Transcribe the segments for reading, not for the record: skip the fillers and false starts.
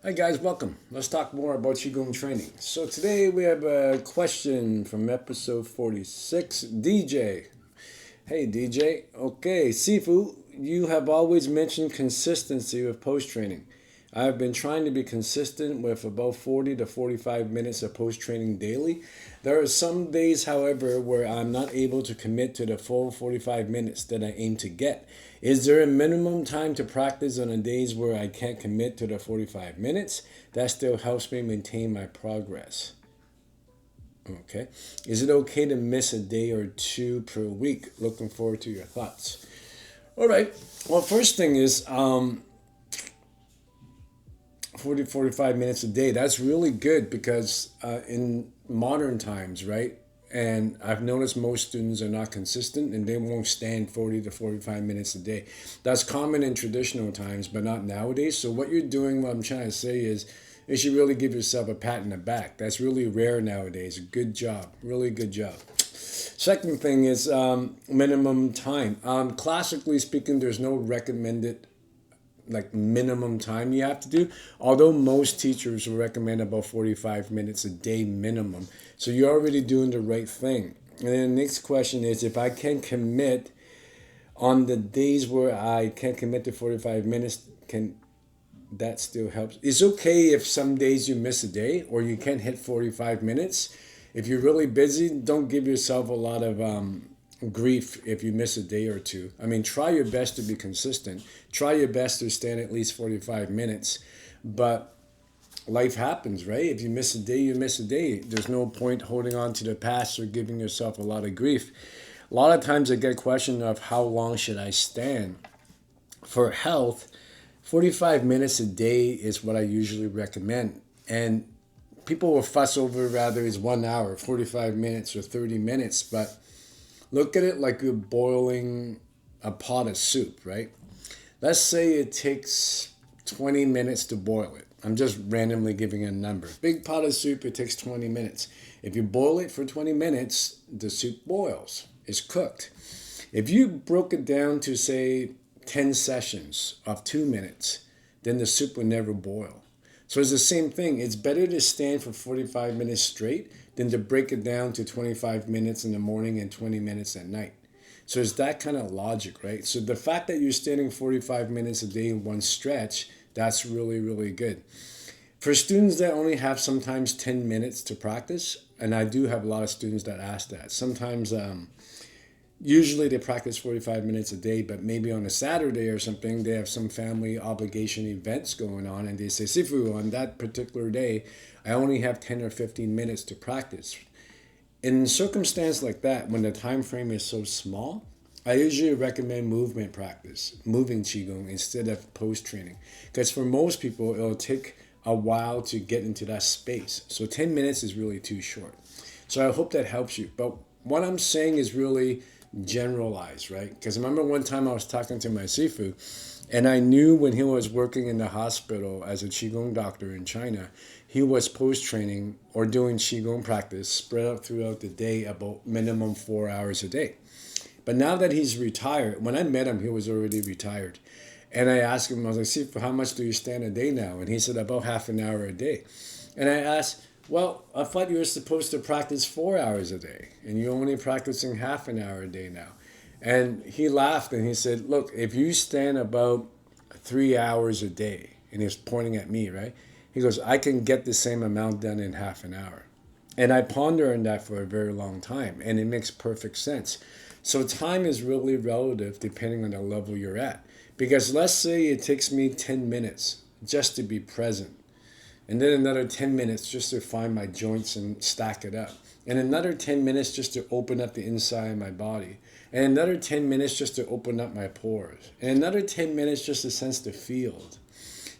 Hi guys, welcome. Let's talk more about Qigong training. So today we have a question from episode 46, DJ. Hey DJ, okay, Sifu, you have always mentioned consistency with post training. I have been trying to be consistent with about 40 to 45 minutes of post training daily. There are some days, however, where I'm not able to commit to the full 45 minutes that I aim to get. Is there a minimum time to practice on the days where I can't commit to the 45 minutes? That still helps me maintain my progress. Okay. Is it okay to miss a day or two per week? Looking forward to your thoughts. All right. Well, first thing is 40 45 minutes a day. That's really good because in modern times, right? And I've noticed most students are not consistent and they won't stand 40 to 45 minutes a day. That's common in traditional times, but not nowadays. So what you're doing, what I'm trying to say is you should really give yourself a pat in the back. That's really rare nowadays. Good job. Really good job. Second thing is minimum time. Classically speaking, there's no recommended minimum time you have to do, although most teachers will recommend about 45 minutes a day minimum. So you're already doing the right thing. And then the next question is, if I can commit on the days where I can't commit to 45 minutes, can that still helps? It's okay if some days you miss a day or you can't hit 45 minutes. If you're really busy, don't give yourself a lot of grief if you miss a day or two. I mean, try your best to be consistent. Try your best to stand at least 45 minutes. But life happens, right? If you miss a day, you miss a day. There's no point holding on to the past or giving yourself a lot of grief. A lot of times I get a question of how long should I stand? For health, 45 minutes a day is what I usually recommend. And people will fuss over whether it's 1 hour, 45 minutes, or 30 minutes, but look at it like you're boiling a pot of soup, right? Let's say it takes 20 minutes to boil it. I'm just randomly giving a number. Big pot of soup, it takes 20 minutes. If you boil it for 20 minutes, the soup boils. It's cooked. If you broke it down to, say, 10 sessions of 2 minutes, then the soup will never boil. So it's the same thing. It's better to stand for 45 minutes straight than to break it down to 25 minutes in the morning and 20 minutes at night. So it's that kind of logic, right? So the fact that you're standing 45 minutes a day in one stretch, that's really, really good. For students that only have sometimes 10 minutes to practice, and I do have a lot of students that ask that. Sometimes, usually they practice 45 minutes a day, but maybe on a Saturday or something, they have some family obligation events going on, and they say, Sifu, on that particular day, I only have 10 or 15 minutes to practice. In a circumstance like that, when the time frame is so small, I usually recommend movement practice, moving Qigong instead of post training. Because for most people, it'll take a while to get into that space. So 10 minutes is really too short. So I hope that helps you. But what I'm saying is really generalized, right? Because remember one time I was talking to my Sifu, and I knew when he was working in the hospital as a Qigong doctor in China, he was post-training or doing Qigong practice spread out throughout the day about minimum 4 hours a day. But now that he's retired, when I met him, he was already retired. And I asked him, I was like, Sifu, how much do you stand a day now? And he said, about half an hour a day. And I asked, well, I thought you were supposed to practice 4 hours a day, and you're only practicing half an hour a day now. And he laughed and he said, look, if you stand about 3 hours a day, and he was pointing at me, right? He goes, I can get the same amount done in half an hour. And I ponder on that for a very long time, and it makes perfect sense. So time is really relative depending on the level you're at. Because let's say it takes me 10 minutes just to be present, and then another 10 minutes just to find my joints and stack it up, and another 10 minutes just to open up the inside of my body, and another 10 minutes just to open up my pores, and another 10 minutes just to sense the field.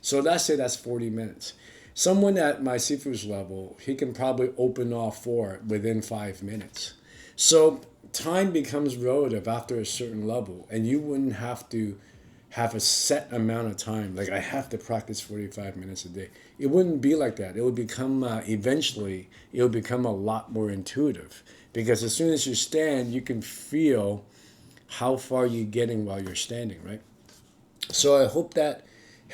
So let's say that's 40 minutes. Someone at my Sifu's level, he can probably open all four within 5 minutes. So time becomes relative after a certain level, and you wouldn't have to have a set amount of time, like I have to practice 45 minutes a day. It wouldn't be like that. It would become, eventually, it would become a lot more intuitive. Because as soon as you stand, you can feel how far you're getting while you're standing, right? So I hope that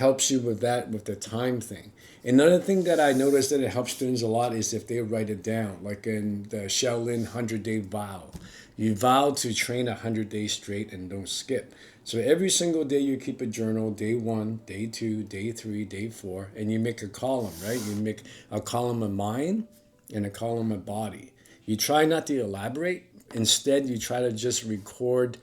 helps you with that, with the time thing. Another thing that I noticed that it helps students a lot is if they write it down, like in the Shaolin 100-day vow. You vow to train 100 days straight and don't skip. So every single day you keep a journal, day 1, day 2, day 3, day 4, and you make a column, right? You make a column of mind and a column of body. You try not to elaborate. Instead, you try to just record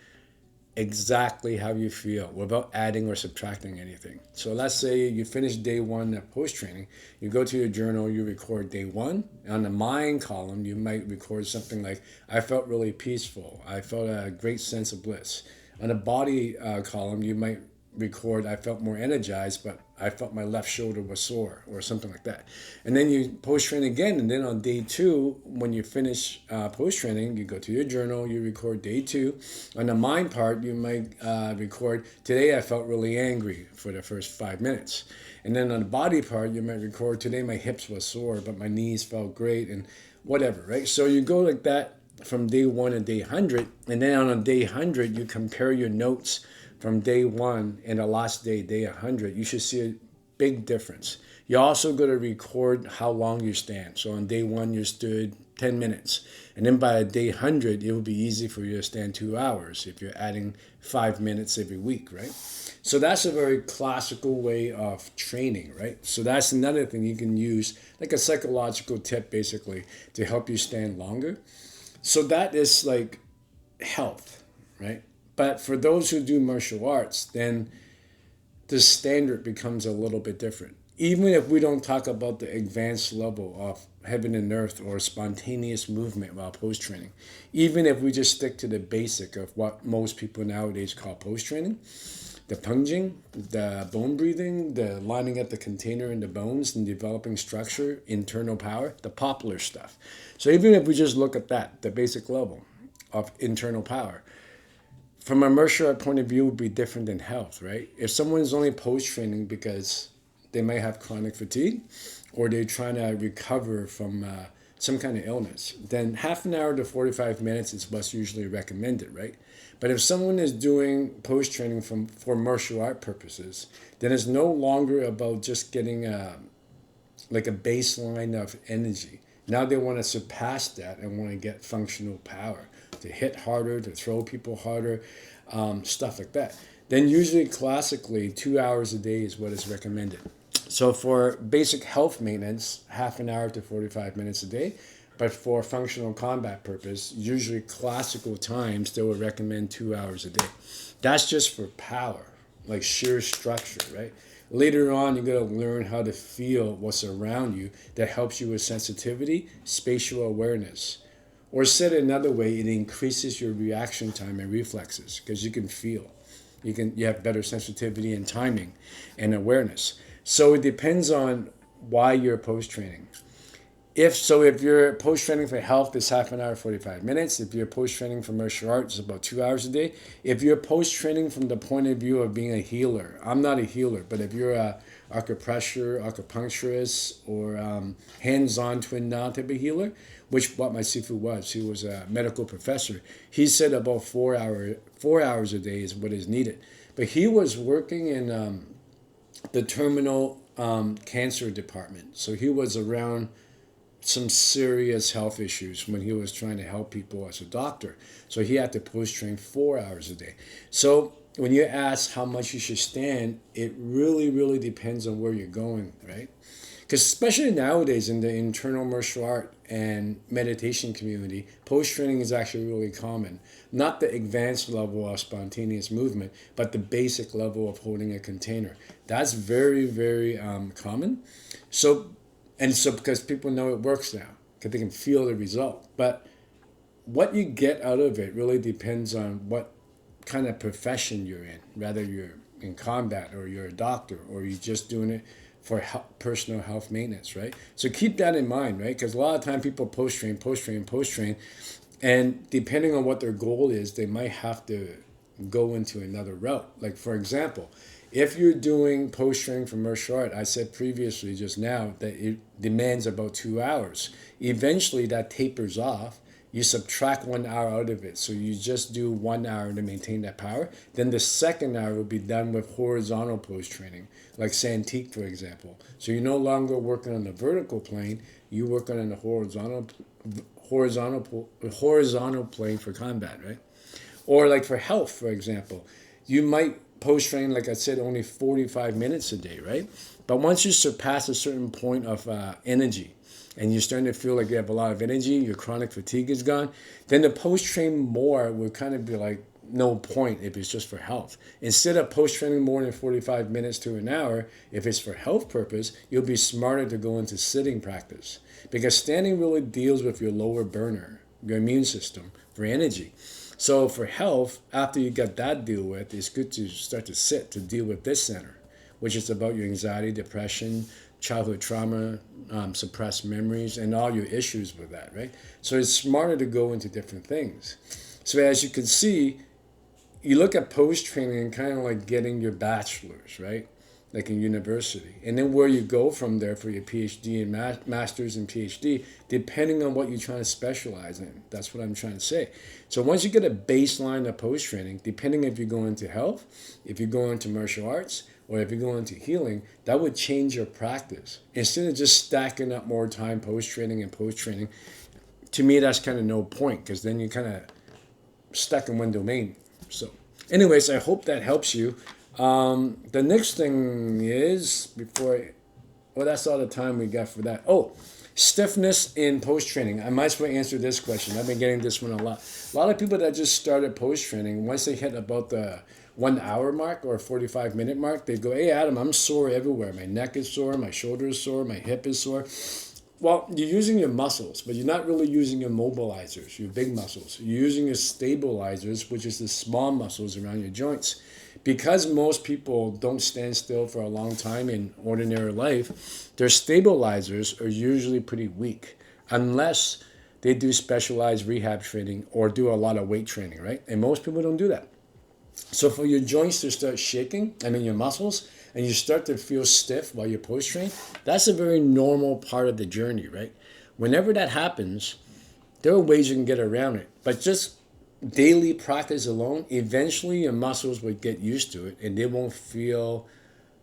exactly how you feel without adding or subtracting anything. So let's say you finish day 1 of post training, you go to your journal, you record day 1. On the mind column, you might record something like, I felt really peaceful. I felt a great sense of bliss. On the body column, you might record, I felt more energized, but I felt my left shoulder was sore or something like that. And then you post-train again, and then on day 2, when you finish post-training, you go to your journal, you record day 2. On the mind part, you might record, today I felt really angry for the first 5 minutes. And then on the body part, you might record, today my hips were sore, but my knees felt great, and whatever, right? So you go like that from day 1 to day 100, and then on day 100, you compare your notes from day 1 and the last day, day 100. You should see a big difference. You also got to record how long you stand. So on day 1, you stood 10 minutes. And then by day 100, it will be easy for you to stand 2 hours if you're adding 5 minutes every week, right? So that's a very classical way of training, right? So that's another thing you can use, like a psychological tip, basically, to help you stand longer. So that is like health, right? But for those who do martial arts, then the standard becomes a little bit different. Even if we don't talk about the advanced level of heaven and earth or spontaneous movement while post-training, even if we just stick to the basic of what most people nowadays call post-training, the punging, the bone breathing, the lining up the container in the bones and developing structure, internal power, the popular stuff. So even if we just look at that, the basic level of internal power, from a martial art point of view, would be different than health, right? If someone is only post-training because they may have chronic fatigue or they're trying to recover from some kind of illness, then half an hour to 45 minutes is what's usually recommended, right? But if someone is doing post-training for martial art purposes, then it's no longer about just getting like a baseline of energy. Now they want to surpass that and want to get functional power, to hit harder, to throw people harder, stuff like that. Then usually classically 2 hours a day is what is recommended. So for basic health maintenance, half an hour to 45 minutes a day. But for functional combat purpose, usually classical times, they would recommend 2 hours a day. That's just for power, like sheer structure, right? Later on, you got to learn how to feel what's around you that helps you with sensitivity, spatial awareness. Or said another way, it increases your reaction time and reflexes because you can feel. You have better sensitivity and timing and awareness. So it depends on why you're post-training. If you're post-training for health, it's half an hour, 45 minutes. If you're post-training for martial arts, it's about 2 hours a day. If you're post-training from the point of view of being a healer, I'm not a healer, but if you're a acupressure, acupuncturist, or hands-on twin na type of healer, which what my sifu was, he was a medical professor. He said about 4 hours a day is what is needed. But he was working in the terminal cancer department. So he was around some serious health issues when he was trying to help people as a doctor. So he had to post-train 4 hours a day. So when you ask how much you should stand, it really, really depends on where you're going, right? Because especially nowadays in the internal martial art and meditation community, post-training is actually really common. Not the advanced level of spontaneous movement, but the basic level of holding a container. That's very, very common. So because people know it works now, because they can feel the result. But what you get out of it really depends on what kind of profession you're in. Whether you're in combat or you're a doctor or you're just doing it for personal health maintenance, right? So keep that in mind, right? Because a lot of time people post-train, and depending on what their goal is, they might have to go into another route. Like for example, if you're doing post-training for martial art, I said previously just now that it demands about 2 hours. Eventually that tapers off. you subtract 1 hour out of it. So you just do 1 hour to maintain that power. Then the second hour will be done with horizontal pose training, like Santique, for example. So you're no longer working on the vertical plane, you're working on the horizontal plane for combat, right? Or like for health, for example, you might post train, like I said, only 45 minutes a day, right? But once you surpass a certain point of energy, and you're starting to feel like you have a lot of energy, your chronic fatigue is gone, then the post train more will kind of be like no point if it's just for health. Instead of post training more than 45 minutes to an hour, if it's for health purpose, you'll be smarter to go into sitting practice, because standing really deals with your lower burner, your immune system for energy. So for health, after you get that deal with, it's good to start to sit to deal with this center, which is about your anxiety, depression, childhood trauma, suppressed memories, and all your issues with that, right? So it's smarter to go into different things. So as you can see, you look at post training and kind of like getting your bachelor's, right? Like in university. And then where you go from there for your PhD and master's and PhD, depending on what you're trying to specialize in. That's what I'm trying to say. So once you get a baseline of post training, depending if you go into health, if you go into martial arts, or if you go into healing, that would change your practice. Instead of just stacking up more time post training and post training, to me that's kind of no point, because then you're kind of stuck in one domain. So anyways, I hope that helps you. The next thing is, that's all the time we got for that. Oh, stiffness in post training. I might as well answer this question. I've been getting this one a lot. A lot of people that just started post training, once they hit about the 1 hour mark or 45-minute mark, they go, "Hey Adam, I'm sore everywhere. My neck is sore, my shoulder is sore, my hip is sore." Well, you're using your muscles, but you're not really using your mobilizers, your big muscles. You're using your stabilizers, which is the small muscles around your joints. Because most people don't stand still for a long time in ordinary life, their stabilizers are usually pretty weak, unless they do specialized rehab training or do a lot of weight training, right? And most people don't do that. So for your joints to start shaking, your muscles, and you start to feel stiff while you're post-train, that's a very normal part of the journey, right? Whenever that happens, there are ways you can get around it. But just daily practice alone, eventually your muscles will get used to it and they won't feel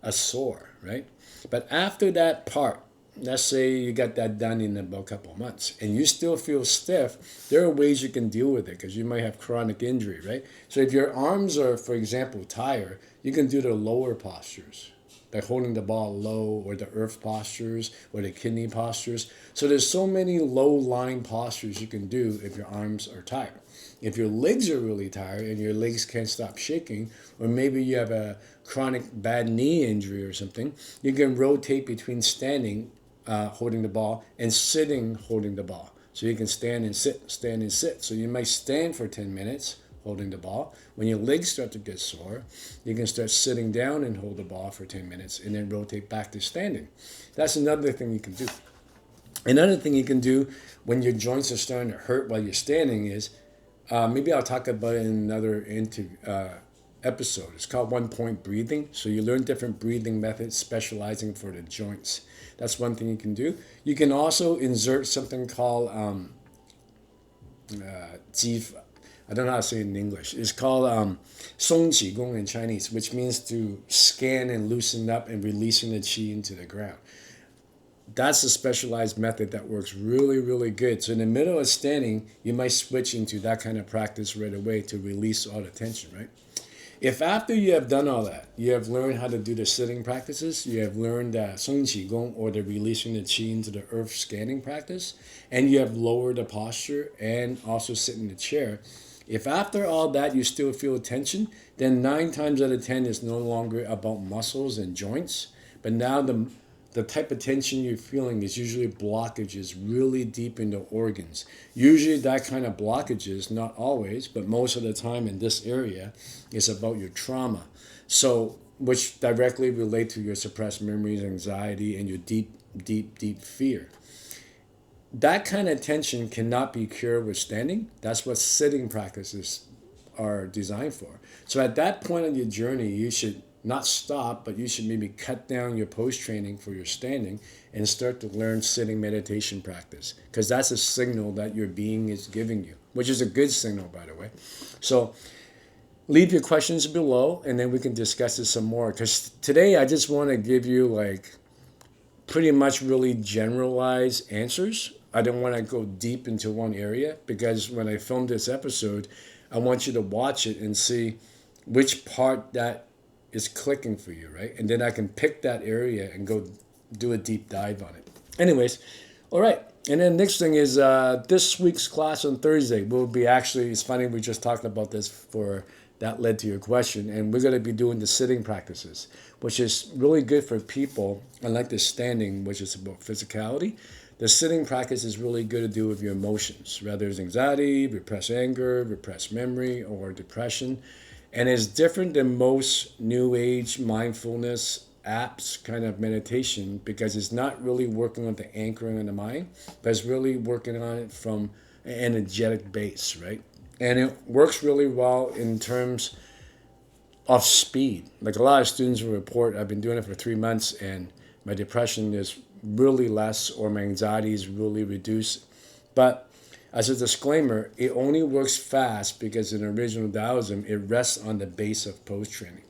as sore, right? But after that part, let's say you got that done in about a couple of months and you still feel stiff, there are ways you can deal with it, because you might have chronic injury, right? So if your arms are, for example, tired, you can do the lower postures, like holding the ball low, or the earth postures, or the kidney postures. So there's so many low lying postures you can do if your arms are tired. If your legs are really tired and your legs can't stop shaking, or maybe you have a chronic bad knee injury or something, you can rotate between standing, holding the ball, and sitting, holding the ball. So you can stand and sit, stand and sit. So you might stand for 10 minutes holding the ball. When your legs start to get sore, you can start sitting down and hold the ball for 10 minutes and then rotate back to standing. That's another thing you can do. Another thing you can do when your joints are starting to hurt while you're standing is, maybe I'll talk about it in another episode. It's called one-point breathing. So you learn different breathing methods specializing for the joints. That's one thing you can do. You can also insert something called I don't know how to say it in English. It's called qi gong in Chinese, which means to scan and loosen up and releasing the qi into the ground. That's a specialized method that works really, really good. So in the middle of standing, you might switch into that kind of practice right away to release all the tension, right? If after you have done all that, you have learned how to do the sitting practices, you have learned the Qi Gong, or the releasing the qi into the earth scanning practice, and you have lowered the posture and also sit in the chair, if after all that you still feel tension, then 9 times out of 10 is no longer about muscles and joints, but now the type of tension you're feeling is usually blockages really deep into organs. Usually that kind of blockages, not always, but most of the time in this area, is about your trauma. So, which directly relate to your suppressed memories, anxiety, and your deep, deep, deep fear. That kind of tension cannot be cured with standing. That's what sitting practices are designed for. So at that point of your journey, you should not stop, but you should maybe cut down your post training for your standing and start to learn sitting meditation practice, because that's a signal that your being is giving you, which is a good signal, by the way. So leave your questions below, and then we can discuss this some more, because today I just want to give you like pretty much really generalized answers. I don't want to go deep into one area, because when I filmed this episode, I want you to watch it and see which part that is clicking for you, right? And then I can pick that area and go do a deep dive on it. Anyways, all right. And then next thing is this week's class on Thursday will be actually, it's funny, we just talked about this for, that led to your question, and we're going to be doing the sitting practices, which is really good for people, unlike the standing, which is about physicality. The sitting practice is really good to do with your emotions, whether it's anxiety, repressed anger, repressed memory, or depression. And it's different than most new age mindfulness apps kind of meditation, because it's not really working on the anchoring in the mind, but it's really working on it from an energetic base, right? And it works really well in terms of speed. Like a lot of students will report, I've been doing it for 3 months and my depression is really less, or my anxiety is really reduced. But as a disclaimer, it only works fast because in original Taoism, it rests on the base of post training.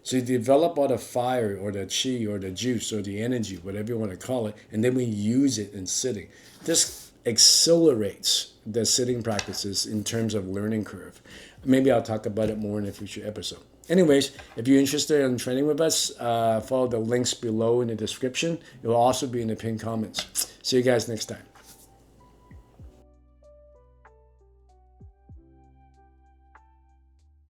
So you develop all the fire or the qi or the juice or the energy, whatever you want to call it, and then we use it in sitting. This accelerates the sitting practices in terms of learning curve. Maybe I'll talk about it more in a future episode. Anyways, if you're interested in training with us, follow the links below in the description. It will also be in the pinned comments. See you guys next time.